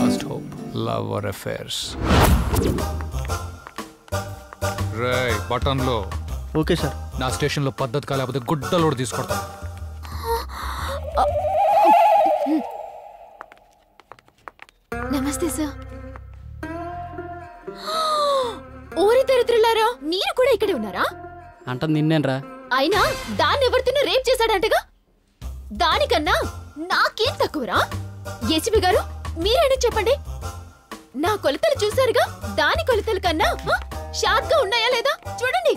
Last hope, love or affairs. రే బటన్లో. Okay sir. నా స్టేషన్లో పద్ధతి కాలేకపోతే గుడ్డలోడు తీసుకొడతాను. నమస్తే సార్. ఓరి దరిద్రులారా, మీరు కూడా ఇక్కడే ఉన్నారా? అంట నిన్నేనరా. అయినా దాన్ని ఎవరితోనో రేప్ చేశాడంటగా. దానికన్నా నాకేం తక్కువరా? ఏసీపీ గారు మీరైనా చెప్పండి. నా కొలతలు చూసారుగా, దాని కొలతల కన్నా షార్ప్ గా ఉన్నాయా లేదా చూడండి.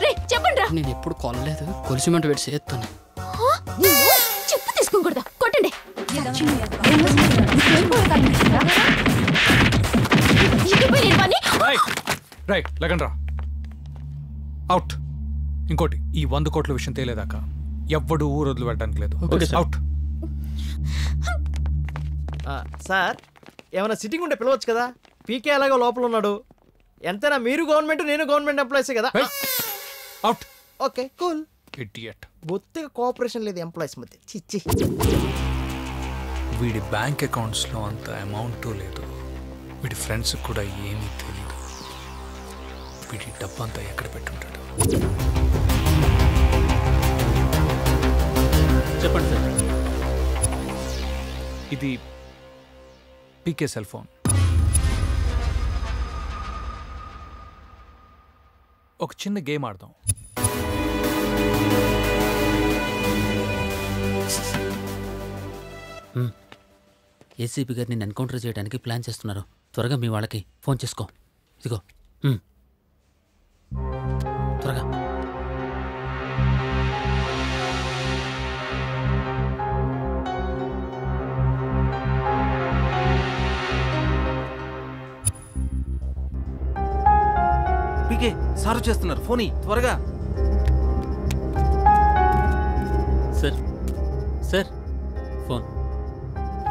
రే చెప్పండి రా. నేను ఎప్పుడు కొనలేదు, కొలిసిమంట పెట్టి చేస్తాను. చెప్పు తీసుకోకూడదా? కొట్టండి. రైట్ లగన్ రా. అవుట్. ఇంకోటి, ఈ 100 కోట్ల విషయం తేలేదాకా ఎవ్వడు ఊరు వదిలి వెళ్ళడానికి లేదు. అవుట్. సార్ ఏమైనా సిట్టింగ్ ఉంటే పిలవచ్చు కదా. పీకే అలాగో లోపల ఉన్నాడు. ఎంతైనా మీరు గవర్నమెంట్, నేను గవర్నమెంట్ ఎంప్లాయీసే కదా. అవుట్. Okay cool. ఇడియట్. బొత్తిగా కోఆపరేషన్ లేదు ఎంప్లాయీస్ మధ్య. చిచ్చి. వీడి బ్యాంక్ అకౌంట్స్లో అంత అమౌంట్ లేదు. వీడి ఫ్రెండ్స్ కూడా ఏమీ తెలియదు. వీడి డబ్బు అంతా ఎక్కడ పెట్టుంటాడు. చెప్పండి సార్. ఇది పీకే సెల్ ఫోన్. ఒక చిన్న గేమ్ ఆడదాం. ఏసీపీ గారు నేను ఎన్కౌంటర్ చేయడానికి ప్లాన్ చేస్తున్నారు. త్వరగా మీ వాళ్ళకి ఫోన్ చేసుకో. ఇదిగో త్వరగా. పీకే సారు చేస్తున్నారు, ఫోన్ త్వరగా. Sir sir phone.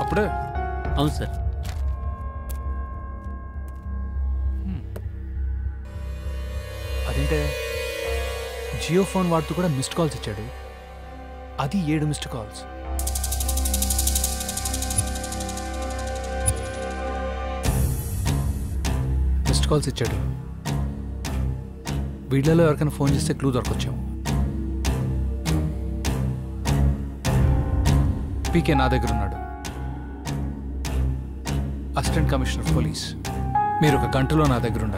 అప్పుడే? అవును సార్. అదేంటే జియో ఫోన్ వాడుతూ కూడా మిస్డ్ కాల్స్ ఇచ్చాడు. అది 7 మిస్డ్ కాల్స్. మిస్డ్ కాల్స్ ఇచ్చాడు. వీళ్ళలో ఎవరికైనా ఫోన్ చేస్తే క్లూ దొరకొచ్చాము. పీకే నా దగ్గర ఉన్నాడు. Assistant commissioner police. మీరు 1 గంటలో నా దగ్గర ఉండాలి.